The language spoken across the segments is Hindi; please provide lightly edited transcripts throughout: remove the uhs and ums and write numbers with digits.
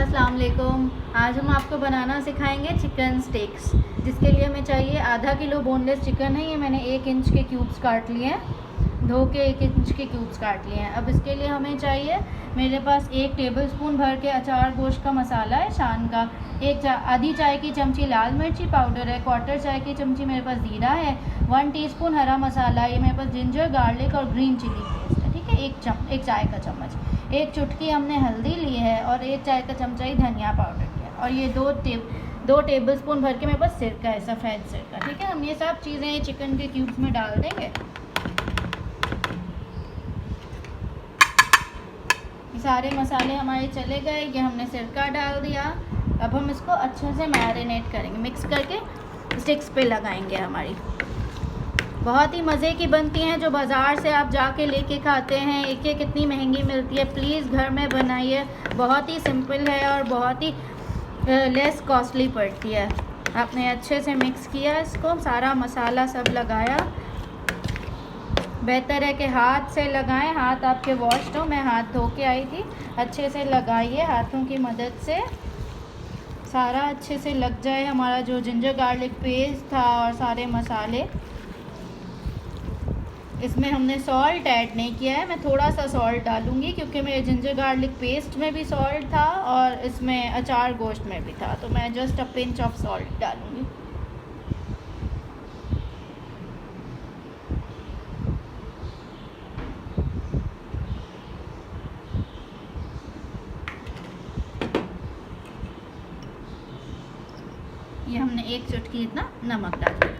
अस्सलाम वालेकुम। आज हम आपको बनाना सिखाएंगे चिकन स्टेक्स, जिसके लिए हमें चाहिए आधा किलो बोनलेस चिकन है। ये मैंने 1 इंच के क्यूब्स काट लिए हैं, धो के 1 इंच के क्यूब्स काट लिए हैं। अब इसके लिए हमें चाहिए, मेरे पास 1 टेबलस्पून भर के अचार गोश्त का मसाला है शान का, आधी चाय की चमची लाल मिर्ची पाउडर है, 1/4 चाय की चमची मेरे पास ज़ीरा है, 1 टीस्पून हरा मसाला, ये मेरे पास जिंजर गार्लिक और ग्रीन चिली पेस्ट है। ठीक है, 1 चाय का चम्मच, 1 चुटकी हमने हल्दी ली है और 1 चाय का चमचा ही धनिया पाउडर लिया, और ये 2 टेबलस्पून भर के मेरे पास सिरका है, सफ़ेद सिरका। ठीक है, हम ये सब चीज़ें चिकन के क्यूब्स में डाल देंगे। सारे मसाले हमारे चले गए, ये हमने सिरका डाल दिया। अब हम इसको अच्छे से मैरिनेट करेंगे, मिक्स करके स्टिक्स पे लगाएंगे। हमारी बहुत ही मज़े की बनती हैं, जो बाज़ार से आप जाके लेके खाते हैं एक कितनी महंगी मिलती है। प्लीज़ घर में बनाइए, बहुत ही सिंपल है और बहुत ही लेस कॉस्टली पड़ती है। आपने अच्छे से मिक्स किया, इसको सारा मसाला सब लगाया। बेहतर है कि हाथ से लगाएं, हाथ आपके वॉश्ड हो, मैं हाथ धो के आई थी। अच्छे से लगाइए हाथों की मदद से, सारा अच्छे से लग जाए हमारा जो जिंजर गार्लिक पेस्ट था और सारे मसाले। इसमें हमने सॉल्ट ऐड नहीं किया है, मैं थोड़ा सा सॉल्ट डालूंगी क्योंकि मेरे जिंजर गार्लिक पेस्ट में भी सॉल्ट था और इसमें अचार गोश्त में भी था, तो मैं just a pinch of salt डालूंगी। ये हमने 1 चुटकी इतना नमक डाल दिया।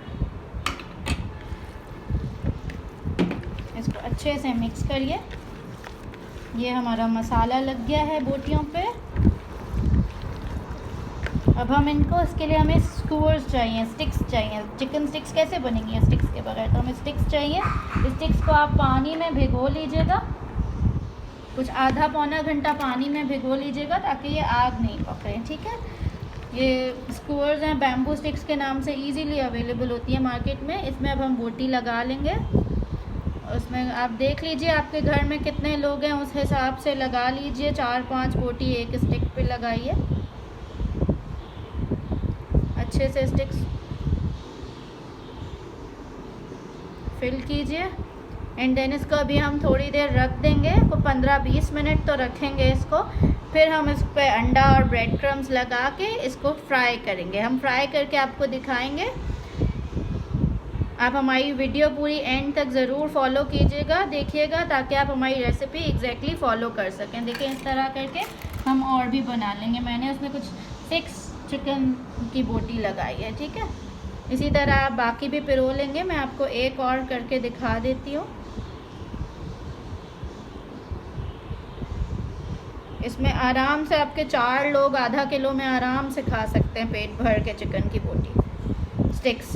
इसको अच्छे से मिक्स करिए। ये हमारा मसाला लग गया है बोटियों पे। अब हम इनको, इसके लिए हमें स्क्यूअर्स चाहिए, स्टिक्स चाहिए। चिकन स्टिक्स कैसे बनेंगी स्टिक्स के बगैर, तो हमें स्टिक्स चाहिए। स्टिक्स को आप पानी में भिगो लीजिएगा, कुछ आधा पौना घंटा पानी में भिगो लीजिएगा ताकि ये आग नहीं पकड़े। ठीक है, ये स्क्यूअर्स हैं, बैम्बू स्टिक्स के नाम से इजीली अवेलेबल होती है मार्केट में। इसमें अब हम बोटी लगा लेंगे। उसमें आप देख लीजिए आपके घर में कितने लोग हैं, उस हिसाब से लगा लीजिए। 4-5 बोटी एक स्टिक पे लगाइए। अच्छे से स्टिक्स फिल कीजिए एंड देन इसको अभी हम थोड़ी देर रख देंगे, को 15-20 मिनट तो रखेंगे इसको। फिर हम इस पर अंडा और ब्रेड क्रम्स लगा के इसको फ्राई करेंगे। हम फ्राई करके आपको दिखाएंगे। आप हमारी वीडियो पूरी एंड तक ज़रूर फॉलो कीजिएगा, देखिएगा, ताकि आप हमारी रेसिपी एग्जैक्टली फॉलो कर सकें। देखिए इस तरह करके हम और भी बना लेंगे। मैंने उसमें कुछ 6 चिकन की बोटी लगाई है। ठीक है, इसी तरह आप बाकी भी पिरो लेंगे। मैं आपको एक और करके दिखा देती हूँ। इसमें आराम से आपके 4 लोग आधा किलो में आराम से खा सकते हैं, पेट भर के चिकन की बोटी स्टिक्स।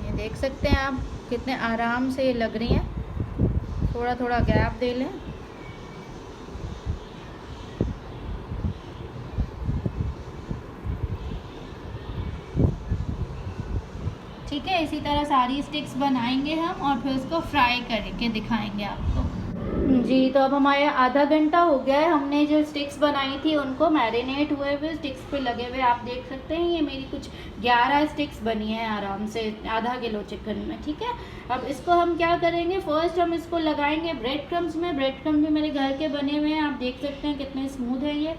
ये देख सकते हैं आप कितने आराम से ये लग रही हैं। थोड़ा थोड़ा गैप दे लें। ठीक है, इसी तरह सारी स्टिक्स बनाएंगे हम और फिर उसको फ्राई करके दिखाएंगे आपको। जी, तो अब हमारे आधा घंटा हो गया है, हमने जो स्टिक्स बनाई थी उनको मैरिनेट हुए हुए स्टिक्स पे लगे हुए आप देख सकते हैं। ये मेरी कुछ 11 स्टिक्स बनी है आराम से आधा किलो चिकन में। ठीक है, अब इसको हम क्या करेंगे, फर्स्ट हम इसको लगाएंगे ब्रेड क्रम्स में। ब्रेड क्रम्स भी मेरे घर के बने हुए हैं, आप देख सकते हैं कितने स्मूथ है ये।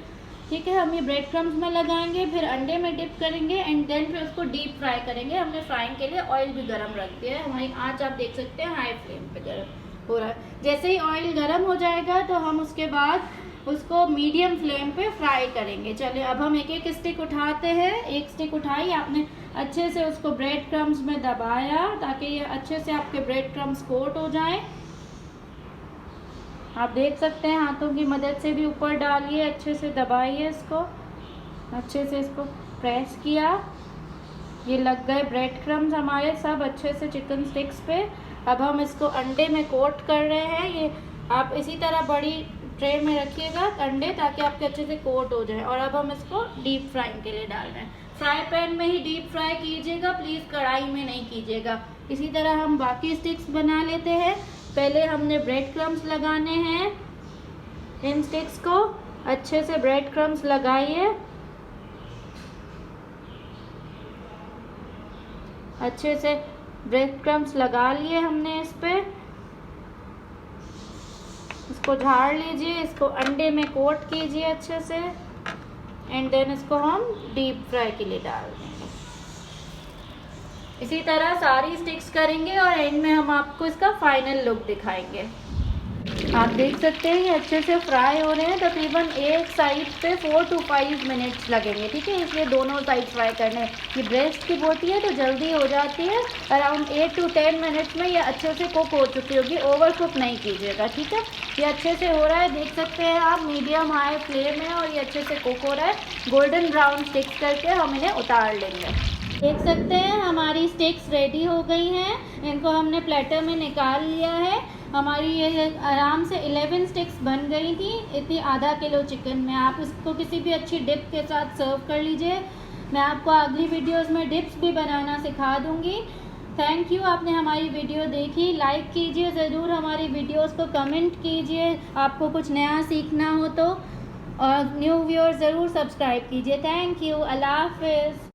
ठीक है, हम ये ब्रेड क्रम्स में लगाएंगे, फिर अंडे में डिप करेंगे एंड देन फिर उसको डीप फ्राई करेंगे। हमने फ्राइंग के लिए ऑयल भी गर्म रख दिया है। हमारी आँच आप देख सकते हैं हाई फ्लेम पे गर्म हो रहा है। जैसे ही ऑयल गर्म हो जाएगा तो हम उसके बाद उसको मीडियम फ्लेम पे फ्राई करेंगे। चलिए अब हम एक एक स्टिक उठाते हैं। एक स्टिक उठाई, आपने अच्छे से उसको ब्रेड क्रम्स में दबाया ताकि ये अच्छे से आपके ब्रेड क्रम्स कोट हो जाएं। आप देख सकते हैं हाथों की मदद से भी ऊपर डालिए, अच्छे से दबाइए इसको, अच्छे से इसको प्रेस किया। ये लग गए ब्रेड क्रम्स हमारे सब अच्छे से चिकन स्टिक्स पे। अब हम इसको अंडे में कोट कर रहे हैं। ये आप इसी तरह बड़ी ट्रे में रखिएगा अंडे, ताकि आपके अच्छे से कोट हो जाए। और अब हम इसको डीप फ्राइंग के लिए डाल रहे हैं। फ्राई पैन में ही डीप फ्राई कीजिएगा, प्लीज़ कढ़ाई में नहीं कीजिएगा। इसी तरह हम बाकी स्टिक्स बना लेते हैं। पहले हमने ब्रेड क्रम्स लगाने हैं इन स्टिक्स को अच्छे से ब्रेड क्रम्स लगाइए, अच्छे से ब्रेड क्रम्स लगा लिए हमने इस पे। इसको झाड़ लीजिए, इसको अंडे में कोट कीजिए अच्छे से, एंड देन इसको हम डीप फ्राई के लिए डाल देंगे। इसी तरह सारी स्टिक्स करेंगे और एंड में हम आपको इसका फाइनल लुक दिखाएंगे। आप देख सकते हैं ये अच्छे से फ्राई हो रहे हैं। तकरीबन एक साइड पे 4 to 5 मिनट्स लगेंगे, ठीक है, इसलिए दोनों साइड फ्राई करने। ये ब्रेस्ट की बोटी है तो जल्दी हो जाती है, अराउंड 8 to 10 मिनट्स में ये अच्छे से कुक हो चुकी होगी। ओवर कुक नहीं कीजिएगा, ठीक है। ये अच्छे से हो रहा है, देख सकते हैं आप, मीडियम हाई फ्लेम है और ये अच्छे से कुक हो रहा है। गोल्डन ब्राउन स्टिक्स करके हम इन्हें उतार लेंगे। देख सकते हैं हमारी स्टिक्स रेडी हो गई हैं। इनको हमने प्लेटर में निकाल लिया है। हमारी ये आराम से 11 स्टिक्स बन गई थी इतनी आधा किलो चिकन में। आप इसको किसी भी अच्छी डिप के साथ सर्व कर लीजिए। मैं आपको अगली वीडियोस में डिप्स भी बनाना सिखा दूँगी। थैंक यू, आपने हमारी वीडियो देखी। लाइक कीजिए ज़रूर हमारी वीडियोस को, कमेंट कीजिए आपको कुछ नया सीखना हो तो, और न्यू व्यूअर्स ज़रूर सब्सक्राइब कीजिए। थैंक यू, अल्लाह हाफ़िज़।